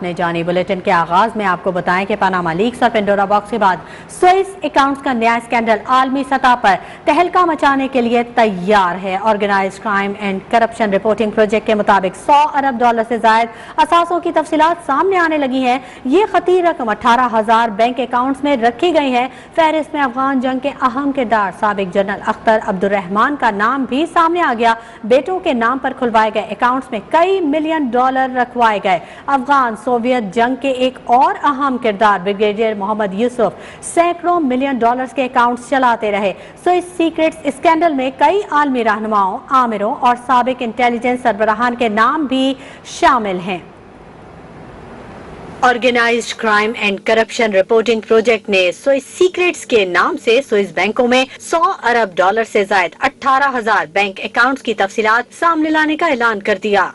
نے جانی بلیٹن کے آغاز میں آپ کو بتائیں کہ پاناما لیکس اور پینڈورا باکس کے بعد سوئس اکاؤنٹس کا نیا اسکینڈل عالمی سطح پر تہلکہ مچانے کے لیے تیار ہے۔ Organised crime and corruption reporting project کے مطابق $100 ارب سے زائد اثاثوں کی تفصیلات سامنے آنے لگی ہیں۔ یہ خطیر رقم 18,000 بینک اکاؤنٹس میں رکھی گئی ہے۔ فہرست میں افغان جنگ کے اہم کردار سابق جنرل اختر عبدالرحمان کا نام بھی سامنے آ گیا۔ بیٹوں کے نام پر کھلوائے گئے اکاؤنٹس میں کئی ملین ڈالر رکھوائے گئے۔ افغان سوویت جنگ کے ایک اور اہم کردار بریگیڈیئر محمد یوسف سینکڑوں ملین ڈالرز کے اکاؤنٹس چلاتے رہے۔ سوئس سیکرٹس اسکینڈل میں کئی عالمی رہنماؤں، آمروں اور سابق انٹیلیجنس سربراہان کے نام بھی شامل ہیں۔ Organised crime and corruption reporting project نے سوئس سیکرٹس کے نام سے سوئس بینکوں میں $100 ارب سے زائد 18,000 بینک اکاؤنٹس کی تفصیلات سامنے لانے کا اعلان کر دیا۔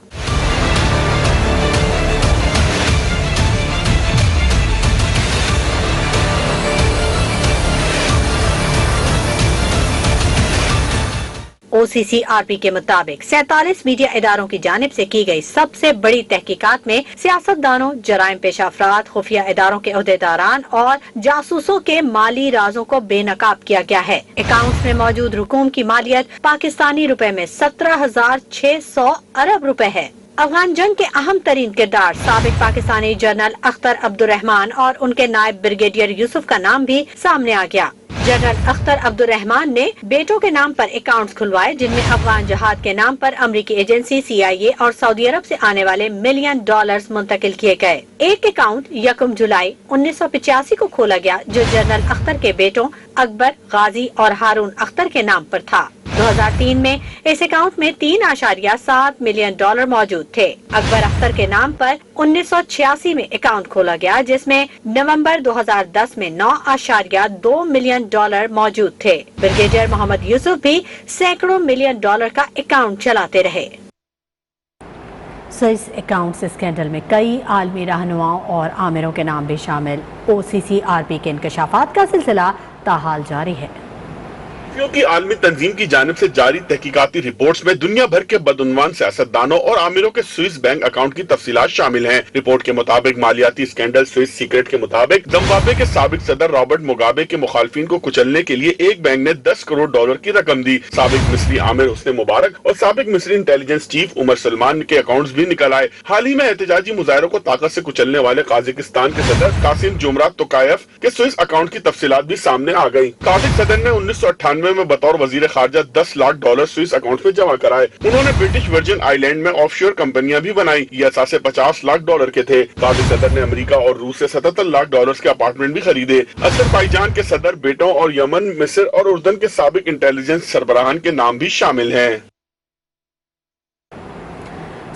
OCCRP کے مطابق 47 میڈیا اداروں کی جانب سے کی گئی سب سے بڑی تحقیقات میں سیاستدانوں، جرائم پیشہ افراد، خفیہ اداروں کے عہدیداران اور جاسوسوں کے مالی رازوں کو بے نقاب کیا گیا ہے۔ اکاؤنٹس میں موجود رقوم کی مالیت پاکستانی روپے میں 17,600 ارب روپے ہے۔ افغان جنگ کے اہم ترین کردار سابق پاکستانی جنرل اختر عبدالرحمان اور ان کے نائب بریگیڈیئر یوسف کا نام بھی سامنے آ گیا۔ جنرل اختر عبدالرحمان نے بیٹوں کے نام پر اکاؤنٹس کھلوائے جن میں افغان جہاد کے نام پر امریکی ایجنسی CIA اور سعودی عرب سے آنے والے ملین ڈالرز منتقل کیے گئے۔ ایک اکاؤنٹ 1 جولائی 1985 کو کھولا گیا جو جنرل اختر کے بیٹوں اکبر، غازی اور ہارون اختر کے نام پر تھا۔ 2003 میں اس اکاؤنٹ میں $3.7 ملین موجود تھے۔ اکبر اختر کے نام پر 1986 میں اکاؤنٹ کھولا گیا جس میں نومبر 2010 میں $9.2 ملین موجود تھے۔ بریگیڈیئر محمد یوسف بھی سینکڑوں ملین ڈالر کا اکاؤنٹ چلاتے رہے۔ سوئس اکاؤنٹس اسکینڈل میں کئی عالمی رہنماؤں اور آمروں کے نام بھی شامل۔ OCCRP کے انکشافات کا سلسلہ تاحال جاری ہے۔ کیونکہ عالمی تنظیم کی جانب سے جاری تحقیقاتی رپورٹس میں دنیا بھر کے بدعنوان سیاستدانوں اور آمروں کے سوئس بینک اکاؤنٹ کی تفصیلات شامل ہیں۔ رپورٹ کے مطابق مالیاتی اسکینڈل سوئس سیکرٹ کے مطابق زمبابوے کے سابق صدر رابرٹ مگابے کے مخالفین کو کچلنے کے لیے ایک بینک نے $10 کروڑ کی رقم دی۔ سابق مصری آمر حسن مبارک اور سابق مصری انٹیلیجنس چیف عمر سلمان کے اکاؤنٹس بھی نکل آئے۔ حال ہی میں احتجاجی مظاہروں کو طاقت سے کچلنے والے قازقستان کے صدر قاسم جمرات توکایف کے سوئس اکاؤنٹ کی تفصیلات بھی سامنے آ گئی۔ قازق صدر نے 1998 میں بطور وزیر خارجہ $10 لاکھ سوئس اکاؤنٹ میں جمع کرائے۔ انہوں نے برٹش ورجن آئی لینڈ میں آف شور کمپنیاں بھی بنائی۔ یہ اثاثے $50 لاکھ کے تھے۔ قازق صدر نے امریکہ اور روس سے $77 لاکھ کے اپارٹمنٹ بھی خریدے۔ اذربائیجان کے صدر بیٹوں اور یمن، مصر اور اردن کے سابق انٹیلیجنس سربراہان کے نام بھی شامل ہیں۔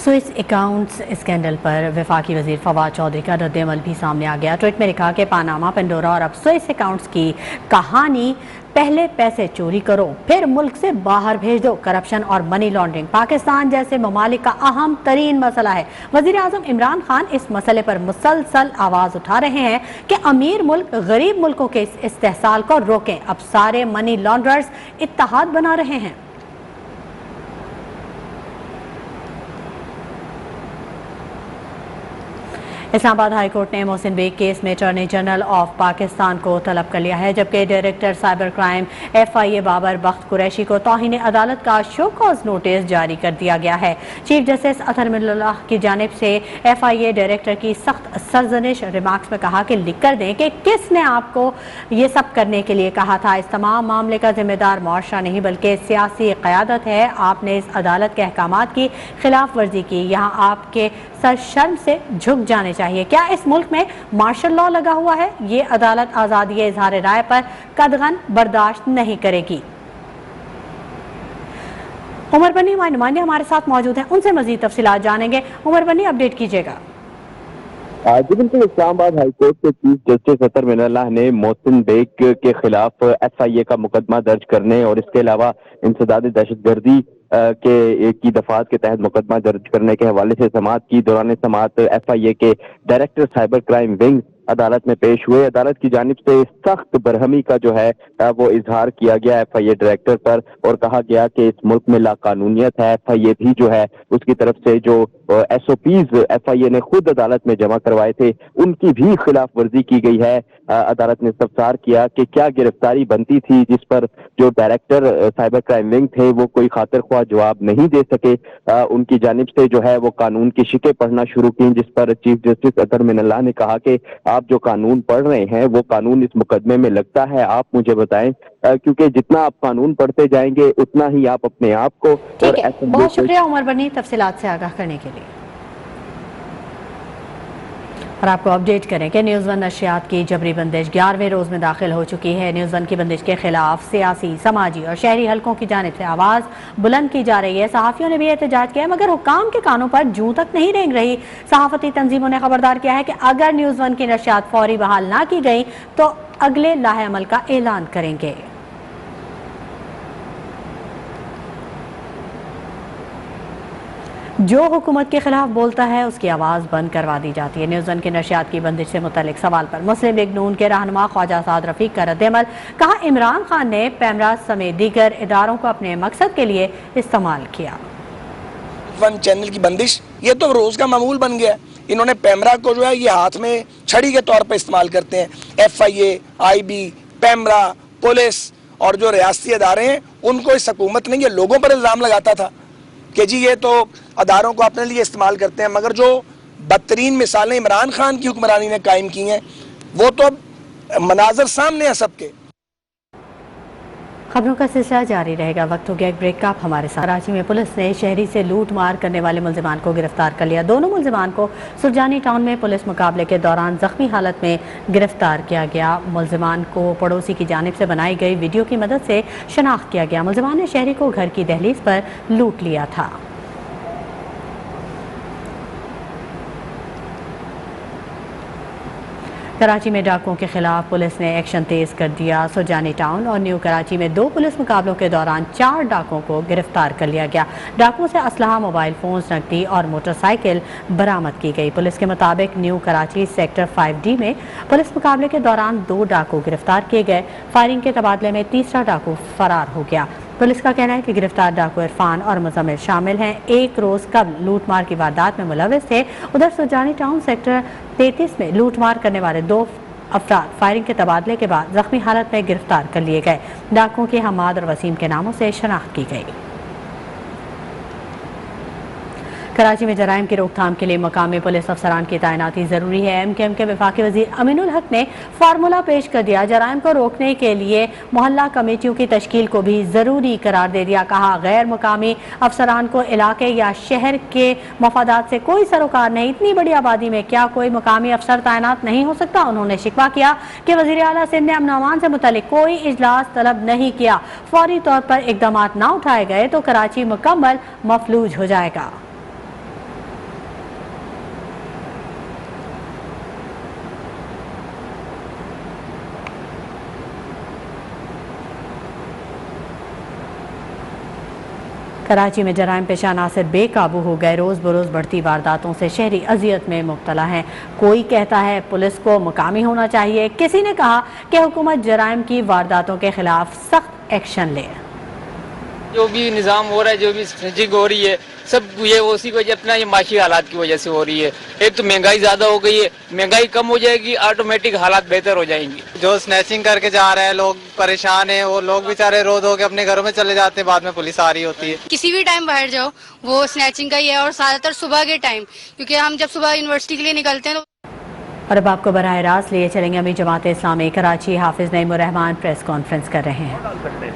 سوئس اکاؤنٹس اسکینڈل پر وفاقی وزیر فواد چودھری کا رد عمل بھی سامنے آ گیا۔ ٹویٹ میں لکھا کہ پاناما، پینڈورا اور اب سوئس اکاؤنٹس کی کہانی پہلے پیسے چوری کرو پھر ملک سے باہر بھیج دو۔ کرپشن اور منی لانڈرنگ پاکستان جیسے ممالک کا اہم ترین مسئلہ ہے۔ وزیر اعظم عمران خان اس مسئلے پر مسلسل آواز اٹھا رہے ہیں کہ امیر ملک غریب ملکوں کے اس استحصال کو روکیں۔ اب سارے منی لانڈررز اتحاد بنا رہے ہیں۔ اسلام آباد ہائی کورٹ نے محسن بیگ کیس میں اٹارنی جنرل آف پاکستان کو طلب کر لیا ہے، جبکہ director cyber crime FIA Babar بخت قریشی کو توہین عدالت کا شو کاز نوٹس جاری کر دیا گیا ہے۔ چیف جسٹس اطہر من اللہ کی جانب سے FIA ڈائریکٹر کی سخت سرزنش ریمارکس میں کہا کہ لکھ کر دیں کہ کس نے آپ کو یہ سب کرنے کے لیے کہا تھا۔ اس تمام معاملے کا ذمہ دار معاشرہ نہیں بلکہ سیاسی قیادت ہے۔ آپ نے اس عدالت کے احکامات کی خلاف ورزی کی، یہاں آپ کے سر شرم سے جھک جانے چاہیے۔ کیا اس ملک میں مارشل لا لگا ہوا ہے؟ یہ عدالت آزادی اظہار رائے پر قدغن برداشت نہیں کرے گی۔ عمر بنی ہمارے نمائندے ہمارے ساتھ موجود ہیں، ان سے مزید تفصیلات جانیں گے۔ عمر بنی، اپڈیٹ کیجیے گا۔ جی بالکل، اسلام آباد ہائی کورٹ کے چیف جسٹس اطہر من اللہ نے محسن بیگ کے خلاف FIA کا مقدمہ درج کرنے اور اس کے علاوہ انسداد دہشت گردی کی دفعات کے تحت مقدمہ درج کرنے کے حوالے سے سماعت کی۔ دوران سماعت FIA کے ڈائریکٹر سائبر کرائم ونگ عدالت میں پیش ہوئے۔ عدالت کی جانب سے سخت برہمی کا جو ہے وہ اظہار کیا گیا FIA ڈائریکٹر پر، اور کہا گیا کہ اس ملک میں لا قانونیت ہے۔ FIA بھی جو ہے اس کی طرف سے جو SOPs FIA نے خود عدالت میں جمع کروائے تھے ان کی بھی خلاف ورزی کی گئی ہے۔ عدالت نے استفسار کیا کہ کیا گرفتاری بنتی تھی جس پر جو ڈائریکٹر سائبر کرائم ونگ تھے وہ کوئی خاطر خواہ جواب نہیں دے سکے۔ ان کی جانب سے جو ہے وہ قانون کی شکیں پڑھنا شروع کی، جس پر چیف جسٹس اطہر من اللہ نے کہا کہ آپ جو قانون پڑھ رہے ہیں وہ قانون اس مقدمے میں لگتا ہے، آپ مجھے بتائیں، کیونکہ جتنا آپ قانون پڑھتے جائیں گے اتنا ہی آپ اپنے آپ کو ٹھیک ہے، بہت شکریہ عمر بنی تفصیلات سے آگاہ کرنے کے لیے۔ اور آپ کو اپڈیٹ کریں کہ نیوز ون نشریات کی جبری بندش 11ویں روز میں داخل ہو چکی ہے۔ نیوز ون کی بندش کے خلاف سیاسی، سماجی اور شہری حلقوں کی جانب سے آواز بلند کی جا رہی ہے۔ صحافیوں نے بھی احتجاج کیا ہے مگر حکام کے کانوں پر جوں تک نہیں رینگ رہی۔ صحافتی تنظیموں نے خبردار کیا ہے کہ اگر نیوز ون کی نشریات فوری بحال نہ کی گئی تو اگلے لاہے عمل کا اعلان کریں گے۔ جو حکومت کے خلاف بولتا ہے اس کی آواز بند کروا دی جاتی ہے۔ نیوز ون کی نشریات کی بندش سے متعلق سوال پر مسلم لیگ نون کے رہنما خواجہ سعد رفیق کا رد عمل، کہا عمران خان نے پیمرا سمیت دیگر اداروں کو اپنے مقصد کے لیے استعمال کیا۔ ون چینل کی بندش یہ تو روز کا معمول بن گیا ہے۔ انہوں نے پیمرا کو جو ہے یہ ہاتھ میں چھڑی کے طور پر استعمال کرتے ہیں۔ FIA، IB، پیمرا، پولیس اور جو ریاستی ادارے ہیں ان کو اس حکومت نے یہ لوگوں پر الزام لگاتا تھا کہ جی یہ تو اداروں کو اپنے لیے استعمال کرتے ہیں، مگر جو بدترین مثالیں عمران خان کی حکمرانی نے قائم کی ہیں وہ تو مناظر سامنے ہیں سب کے۔ خبروں کا سلسلہ جاری رہے گا، وقت ہو گیا ایک بریک کا۔ آپ ہمارے ساتھ۔ کراچی میں پولیس نے شہری سے لوٹ مار کرنے والے ملزمان کو گرفتار کر لیا۔ دونوں ملزمان کو سرجانی ٹاؤن میں پولیس مقابلے کے دوران زخمی حالت میں گرفتار کیا گیا۔ ملزمان کو پڑوسی کی جانب سے بنائی گئی ویڈیو کی مدد سے شناخت کیا گیا۔ ملزمان نے شہری کو گھر کی دہلیز پر لوٹ لیا تھا۔ کراچی میں ڈاکوؤں کے خلاف پولیس نے ایکشن تیز کر دیا۔ سرجانی ٹاؤن اور نیو کراچی میں 2 پولیس مقابلوں کے دوران 4 ڈاکوؤں کو گرفتار کر لیا گیا۔ ڈاکوؤں سے اسلحہ، موبائل فونز، نقدی اور موٹر سائیکل برآمد کی گئی۔ پولیس کے مطابق نیو کراچی سیکٹر 5D میں پولیس مقابلے کے دوران 2 ڈاکو گرفتار کیے گئے۔ فائرنگ کے تبادلے میں تیسرا ڈاکو فرار ہو گیا۔ پولیس کا کہنا ہے کہ گرفتار ڈاکو عرفان اور مزمل شامل ہیں، 1 روز قبل لوٹ مار کی واردات میں ملوث تھے۔ ادھر سرجانی ٹاؤن سیکٹر 33 میں لوٹ مار کرنے والے 2 افراد فائرنگ کے تبادلے کے بعد زخمی حالت میں گرفتار کر لیے گئے۔ ڈاکوؤں کے حماد اور وسیم کے ناموں سے شناخت کی گئی۔ کراچی میں جرائم کی روک تھام کے لیے مقامی پولیس افسران کی تعیناتی ضروری ہے۔ MKM کے وفاقی وزیر امین الحق نے فارمولہ پیش کر دیا، جرائم کو روکنے کے لیے محلہ کمیٹیوں کی تشکیل کو بھی ضروری قرار دے دیا۔ کہا غیر مقامی افسران کو علاقے یا شہر کے مفادات سے کوئی سروکار نہیں، اتنی بڑی آبادی میں کیا کوئی مقامی افسر تعینات نہیں ہو سکتا۔ انہوں نے شکوہ کیا کہ وزیر اعلیٰ سندھ نے امن و امان سے متعلق کوئی اجلاس طلب نہیں کیا، فوری طور پر اقدامات نہ اٹھائے گئے تو کراچی مکمل مفلوج ہو جائے گا۔ کراچی میں جرائم پیشہ عناصر بے قابو ہو گئے۔ روز بروز بڑھتی وارداتوں سے شہری اذیت میں مبتلا ہیں۔ کوئی کہتا ہے پولیس کو مقامی ہونا چاہیے، کسی نے کہا کہ حکومت جرائم کی وارداتوں کے خلاف سخت ایکشن لے۔ جو بھی نظام ہو رہا ہے، جو بھی سنجنگ ہو رہی ہے، سب یہ اسی وجہ اپنا یہ معاشی حالات کی وجہ سے ہو رہی ہے۔ ایک تو مہنگائی زیادہ ہو گئی ہے، مہنگائی کم ہو جائے گی آٹومیٹک حالات بہتر ہو جائیں گی۔ جو سنیچنگ کر کے جا رہے ہیں لوگ پریشان ہیں، وہ لوگ بیچارے رو دھو کے اپنے گھروں میں چلے جاتے ہیں، بعد میں پولیس آ رہی ہوتی ہے۔ کسی بھی ٹائم باہر جاؤ وہ سنیچنگ کا ہی ہے، اور زیادہ تر صبح کے ٹائم، کیونکہ ہم جب صبح یونیورسٹی کے لیے نکلتے ہیں تو۔ اور اب آپ کو براہ راست لیے چلیں گے امی جماعت اسلامی کراچی حافظ نعیم الرحمان پریس کانفرنس کر رہے ہیں۔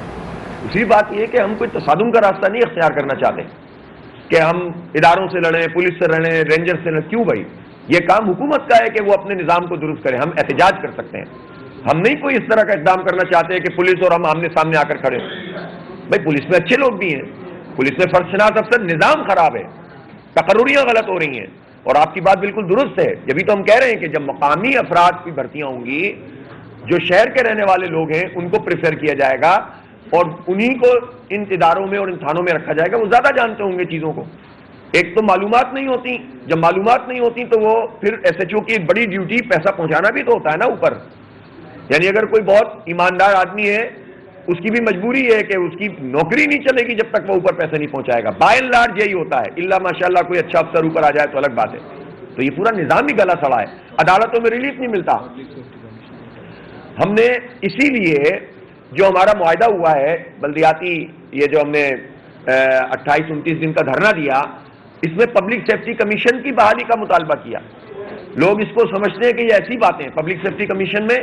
دوسری بات یہ کہ ہم کوئی تصادم کا راستہ نہیں اختیار کرنا چاہتے کہ ہم اداروں سے لڑیں، پولیس سے لڑیں، رینجر سے لڑیں۔ کیوں بھائی؟ یہ کام حکومت کا ہے کہ وہ اپنے نظام کو درست کرے، ہم احتجاج کر سکتے ہیں۔ ہم نہیں کوئی اس طرح کا اقدام کرنا چاہتے کہ پولیس اور ہم آمنے سامنے آ کر کھڑے ہیں۔ بھائی پولیس میں اچھے لوگ بھی ہیں، پولیس میں فرد شناس افسر، نظام خراب ہے، تقرریاں غلط ہو رہی ہیں، اور آپ کی بات بالکل درست ہے۔ جبھی تو ہم کہہ رہے ہیں کہ جب مقامی افراد کی بھرتیاں ہوں گی، جو شہر کے رہنے والے لوگ ہیں ان کو پریفر کیا جائے گا اور انہی کو ان اداروں میں اور ان تھانوں میں رکھا جائے گا، وہ زیادہ جانتے ہوں گے چیزوں کو۔ ایک تو معلومات نہیں ہوتی، جب معلومات نہیں ہوتی تو وہ پھر SHO کی ایک بڑی ڈیوٹی پیسہ پہنچانا بھی تو ہوتا ہے نا اوپر۔ یعنی اگر کوئی بہت ایماندار آدمی ہے اس کی بھی مجبوری ہے کہ اس کی نوکری نہیں چلے گی جب تک وہ اوپر پیسے نہیں پہنچائے گا. بائی اینڈ لارج یہی ہوتا ہے, الا ماشاءاللہ کوئی اچھا افسر اوپر آ جائے تو الگ بات ہے. تو یہ پورا نظام ہی گلا سڑا ہے. عدالتوں میں ریلیف نہیں ملتا. ہم نے اسی لیے جو ہمارا معاہدہ ہوا ہے بلدیاتی, یہ جو ہم نے 28-29 دن کا دھرنا دیا, اس میں پبلک سیفٹی کمیشن کی بحالی کا مطالبہ کیا. لوگ اس کو سمجھتے ہیں کہ یہ ایسی باتیں, پبلک سیفٹی کمیشن میں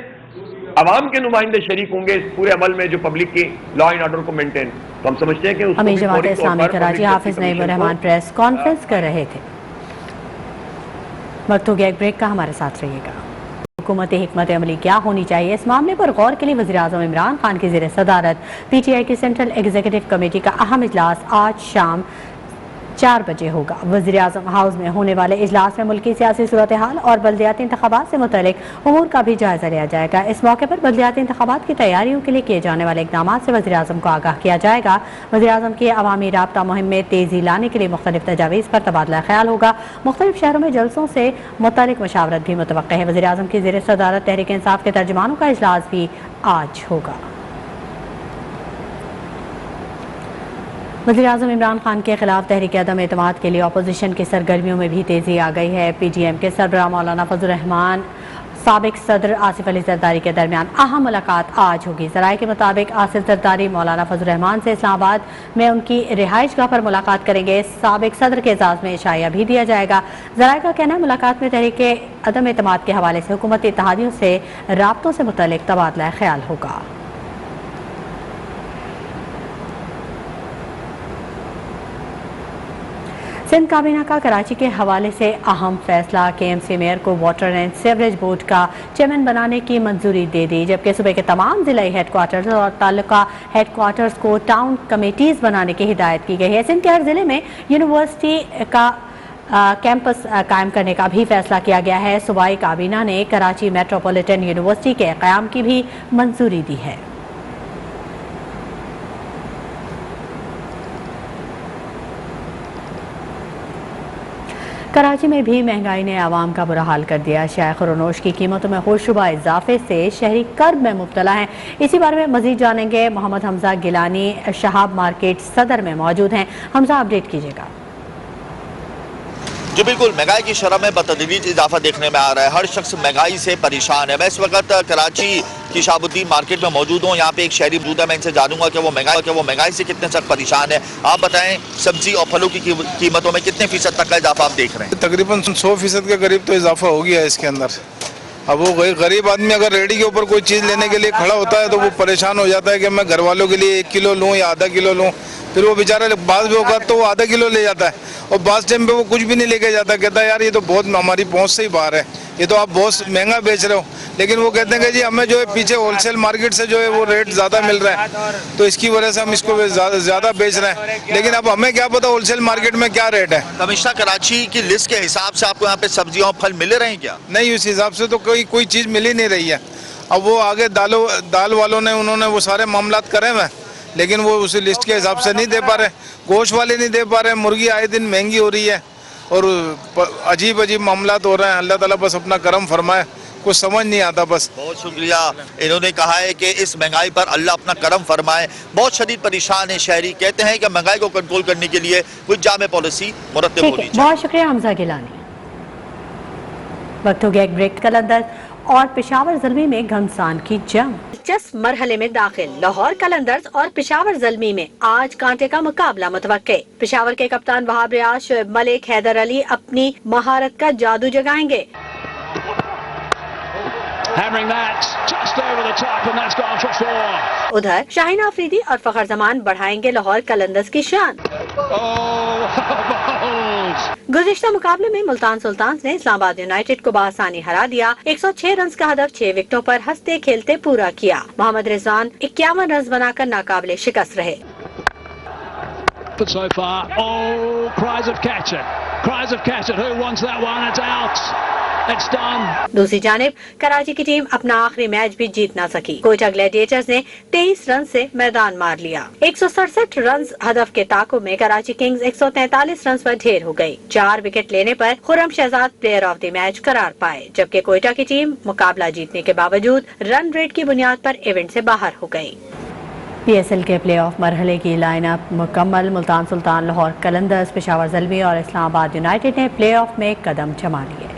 عوام کے نمائندے شریک ہوں گے اس پورے عمل میں جو پبلک کی لا اینڈ آرڈر کو مینٹین. تو ہم سمجھتے ہیں کہ اس امیر جماعت اسلامی کراچی حافظ نعیم الرحمان پریس کانفرنس کر رہے تھے. وقت ہو گیا ایک بریک کا, ہمارے ساتھ رہیے گا. حکومتی حکمت عملی کیا ہونی چاہیے, اس معاملے پر غور کے لیے وزیراعظم عمران خان کی زیر صدارت پی ٹی آئی کی سینٹرل ایگزیکٹو کمیٹی کا اہم اجلاس آج شام 4 بجے ہوگا. وزیراعظم ہاؤس میں ہونے والے اجلاس میں ملکی سیاسی صورتحال اور بلدیاتی انتخابات سے متعلق امور کا بھی جائزہ لیا جائے گا. اس موقع پر بلدیاتی انتخابات کی تیاریوں کے لیے کیے جانے والے اقدامات سے وزیراعظم کو آگاہ کیا جائے گا. وزیراعظم کی عوامی رابطہ مہم میں تیزی لانے کے لیے مختلف تجاویز پر تبادلہ خیال ہوگا. مختلف شہروں میں جلسوں سے متعلق مشاورت بھی متوقع ہے. وزیراعظم کی زیر صدارت تحریک انصاف کے ترجمانوں کا اجلاس بھی آج ہوگا. وزیراعظم عمران خان کے خلاف تحریک عدم اعتماد کے لیے اپوزیشن کی سرگرمیوں میں بھی تیزی آ گئی ہے. پی ٹی ایم کے سربراہ مولانا فضل الرحمان سابق صدر آصف علی زرداری کے درمیان اہم ملاقات آج ہوگی. ذرائع کے مطابق آصف زرداری مولانا فضل الرحمان سے اسلام آباد میں ان کی رہائش گاہ پر ملاقات کریں گے. سابق صدر کے اعزاز میں عشائیہ بھی دیا جائے گا. ذرائع کا کہنا ہے ملاقات میں تحریک عدم اعتماد کے حوالے سے حکومتی اتحادیوں سے رابطوں سے متعلق تبادلہ خیال ہوگا. سندھ کابینہ کا کراچی کے حوالے سے اہم فیصلہ, کے ایم سی میئر کو واٹر اینڈ سیوریج بورڈ کا چیئرمین بنانے کی منظوری دے دی, جبکہ صوبے کے تمام ضلعی ہیڈ کوارٹرز اور تعلقہ ہیڈ کوارٹرز کو ٹاؤن کمیٹیز بنانے کی ہدایت کی گئی ہے. سندھ کے ہر ضلع میں یونیورسٹی کا کیمپس قائم کرنے کا بھی فیصلہ کیا گیا ہے. صوبائی کابینہ نے کراچی میٹروپولیٹن یونیورسٹی کے قیام کی بھی منظوری دی ہے. کراچی میں بھی مہنگائی نے عوام کا برا حال کر دیا. اشیاء خورنوش کی قیمتوں میں خوششبہ اضافے سے شہری کرب میں مبتلا ہیں. اسی بارے میں مزید جانیں گے. محمد حمزہ گیلانی شہاب مارکیٹ صدر میں موجود ہیں. حمزہ, اپڈیٹ کیجیے گا. جی بالکل, مہنگائی کی شرح میں بتدریج اضافہ دیکھنے میں آ رہا ہے. ہر شخص مہنگائی سے پریشان ہے. میں اس وقت کراچی کی شہاب الدین مارکیٹ میں موجود ہوں. یہاں پہ ایک شہری موجود ہے, میں ان سے جانوں گا کہ وہ مہنگائی سے کتنے سخت پریشان ہے. آپ بتائیں, سبزی اور پھلوں کی قیمتوں میں کتنے فیصد تک کا اضافہ آپ دیکھ رہے ہیں؟ تقریباً 100% کے قریب تو اضافہ ہو گیا ہے اس کے اندر. اب وہ غریب آدمی اگر ریڈی کے اوپر کوئی چیز لینے کے لیے کھڑا ہوتا ہے تو وہ پریشان ہو جاتا ہے کہ میں گھر والوں کے لیے 1 کلو لوں یا آدھا کلو لوں. پھر وہ بیچارہ بعض بھی اوقات تو وہ آدھا کلو لے جاتا ہے اور بعض ٹائم پہ وہ کچھ بھی نہیں لے کے جاتا. کہتا ہے یار یہ تو بہت ہماری پہنچ سے ہی باہر ہے, یہ تو آپ بہت مہنگا بیچ رہے ہو. لیکن وہ کہتے ہیں کہ جی ہمیں جو ہے پیچھے ہول سیل مارکیٹ سے جو ہے وہ ریٹ زیادہ مل رہا ہے, تو اس کی وجہ سے ہم اس کو زیادہ بیچ رہے ہیں. لیکن اب ہمیں کیا پتا ہول سیل مارکیٹ میں کیا ریٹ ہے. کمشنر کراچی کی لسٹ کے حساب سے آپ کو یہاں پہ سبزیاں اور پھل مل رہے ہیں کیا؟ نہیں, اس حساب سے تو کوئی چیز مل ہی نہیں رہی ہے. اب وہ آگے دال والوں نے انہوں نے وہ سارے معاملات کرے ہوئے, لیکن وہ اسی لسٹ کے حساب سے نہیں دے پا رہے. گوشت والے نہیں دے پا رہے. مرغی آئے دن مہنگی ہو رہی ہے اور عجیب معاملات ہو رہے ہیں. اللہ تعالیٰ بس اپنا کرم فرمائے, کچھ سمجھ نہیں آتا. بس بہت شکریہ. انہوں نے کہا ہے کہ اس مہنگائی پر اللہ اپنا کرم فرمائے. بہت شدید پریشان ہے شہری. کہتے ہیں کہ مہنگائی کو کنٹرول کرنے کے لیے کچھ جامع پالیسی مرتب ہونی چاہیے. بہت شکریہ حمزہ گیلانی. وقت ہو گیا ایک بریک. قلندر اور پشاور زلمی میں گھمسان کی جنگ دلچسپ مرحلے میں داخل. لاہور قلندرز اور پشاور زلمی میں آج کانٹے کا مقابلہ متوقع. پشاور کے کپتان وہاب ریاض, شعیب ملک, حیدر علی اپنی مہارت کا جادو جگائیں گے. ادھر شاہین آفریدی اور فخر زمان بڑھائیں گے لاہور قلندرز کی شان. گزشتہ مقابلے میں ملتان سلطانز نے اسلام آباد یونائیٹڈ کو بآسانی ہرا دیا. 106 رنز کا ہدف 6 وکٹوں پر ہنستے کھیلتے پورا کیا. محمد رضوان 51 رنز بنا کر ناقابل شکست رہے. دوسری جانب کراچی کی ٹیم اپنا آخری میچ بھی جیت نہ سکی. کوئٹہ گلیڈیٹرز نے 23 رن سے میدان مار لیا. 167 رنز ہدف کے تعاقب میں کراچی کنگز 143 رنز پر ڈھیر ہو گئی. 4 وکٹ لینے پر Khurram Shahzad player of the match قرار پائے, جبکہ کوئٹہ کی ٹیم مقابلہ جیتنے کے باوجود رن ریٹ کی بنیاد پر ایونٹ سے باہر ہو گئی. پی ایس ایل کے پلے آف مرحلے کی لائن اپ مکمل. ملتان سلطان، لاہور قلندرز، پشاور زلمی اور اسلام آباد یونائیٹڈ نے پلے آف میں قدم جما لیے.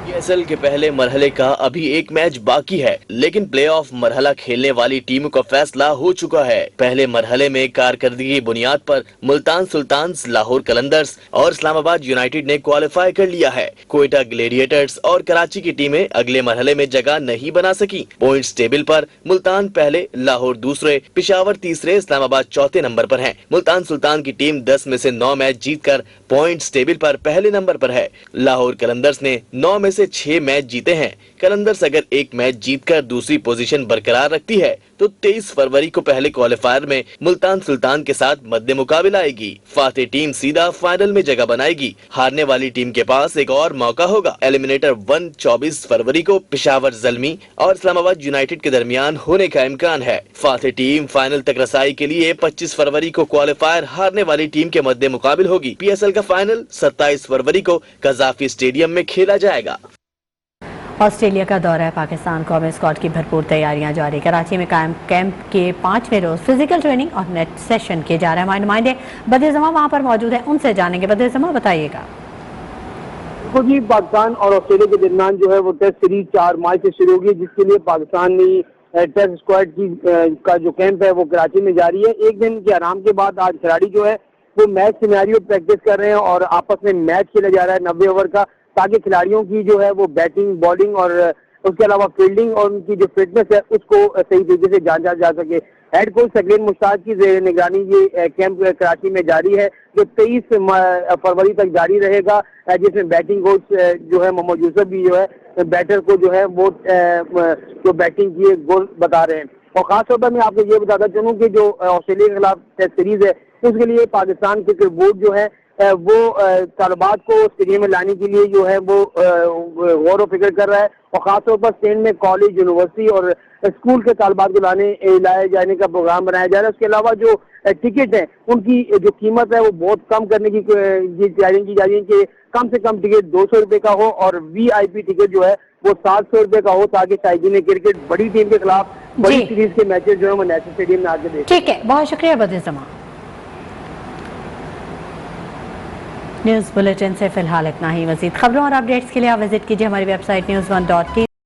پی ایس ایل کے پہلے مرحلے کا ابھی ایک میچ باقی ہے، لیکن پلے آف مرحلہ کھیلنے والی ٹیموں کا فیصلہ ہو چکا ہے. پہلے مرحلے میں کارکردگی بنیاد پر ملتان سلطانز، لاہور قلندرز اور اسلام آباد یونائیٹڈ نے کوالیفائی کر لیا ہے. کوئٹہ گلیڈیٹرز اور کراچی کی ٹیمیں اگلے مرحلے میں جگہ نہیں بنا سکی. پوائنٹس ٹیبل پر ملتان پہلے، لاہور دوسرے، پشاور تیسرے، اسلام آباد چوتھے نمبر پر ہیں. ملتان سلطان کی ٹیم 10 میں سے 9 میچ جیت کر پوائنٹس ٹیبل پر پہلے نمبر پر ہے. لاہور قلندرز نے 9 میں سے 6 میچ جیتے ہیں. قلندرز اگر ایک میچ جیت کر دوسری پوزیشن برقرار رکھتی ہے تو 23 فروری کو پہلے کوالیفائر میں ملتان سلطان کے ساتھ مد مقابل آئے گی. فاتح ٹیم سیدھا فائنل میں جگہ بنائے گی. ہارنے والی ٹیم کے پاس ایک اور موقع ہوگا. ایلیمنیٹر 1 24 فروری کو پشاور زلمی اور اسلام آباد یونائیٹڈ کے درمیان ہونے کا امکان ہے. فاتح ٹیم فائنل تک رسائی کے لیے 25 فروری کو کوالیفائر ہارنے والی ٹیم کے مد مقابل ہوگی. پی ایس ایل کا فائنل 27 فروری کو قذافی اسٹیڈیم میں کھیلا جائے گا. آسٹریلیا کا دورہ پاکستان. قومی اسکواڈ کی بھرپور تیاریاں جاری. کراچی میں قائم کیمپ کے 5ویں روز فزیکل ٹریننگ اور نیٹ سیشن کیے جا رہے ہیں. ہمارے نمائندے بدر زماں وہاں پر موجود ہیں، ان سے جانیں گے. بدر زماں بتائیے گا. جی، پاکستان اور آسٹریلیا کے درمیان جو ہے وہ ٹیسٹ سیریز 4 مارچ سے شروع ہوگی، جس کے لیے پاکستانی ٹیسٹ اسکواڈ کا جو کیمپ ہے وہ کراچی میں جاری ہے. ایک دن کے آرام کے بعد آج کھلاڑی جو ہے وہ میچ سینیریو پریکٹس کر رہے ہیں اور آپس میں میچ کھیلا جا رہا ہے 90 اوور کا، تاکہ کھلاڑیوں کی جو ہے وہ بیٹنگ، بالنگ اور اس کے علاوہ فیلڈنگ اور ان کی جو فٹنس ہے اس کو صحیح طریقے سے جانچا جا سکے. ہیڈ کوچ ثقلین مشتاق کی زیر نگرانی یہ کیمپ کراچی میں جاری ہے، جو 23 فروری تک جاری رہے گا، جس میں بیٹنگ کوچ جو ہے محمد یوسف بھی جو ہے بیٹر کو جو ہے وہ جو بیٹنگ کی گول بتا رہے ہیں. اور خاص طور پر میں آپ کو یہ بتاتا چلوں کہ جو آسٹریلیا کے خلاف ٹیسٹ سیریز ہے اس کے لیے پاکستان کرکٹ بورڈ جو ہے وہ طالبات کو اسٹیڈیم میں لانے کے لیے جو ہے وہ غور و فکر کر رہا ہے. اور خاص طور پر اسٹینڈ میں کالج، یونیورسٹی اور اسکول کے طالبات کو لائے جانے کا پروگرام بنایا جا رہا ہے. اس کے علاوہ جو ٹکٹ ہیں ان کی جو قیمت ہے وہ بہت کم کرنے کی تیاری کی جا رہی ہے کہ کم سے کم ٹکٹ 200 روپے کا ہو اور وی آئی پی ٹکٹ جو ہے وہ 700 روپے کا ہو، تاکہ شائقین کرکٹ بڑی ٹیم کے خلاف بڑی سیریز کے میچز جو ہے وہ نیشنل اسٹیڈیم میں آ کے دیکھیں. ٹھیک ہے، بہت شکریہ بدر زماں. نیوز بلیٹن سے فی الحال اتنا ہی. مزید خبروں اور اپڈیٹس کے لیے آپ وزٹ کیجیے ہماری ویب سائٹ news1.tv.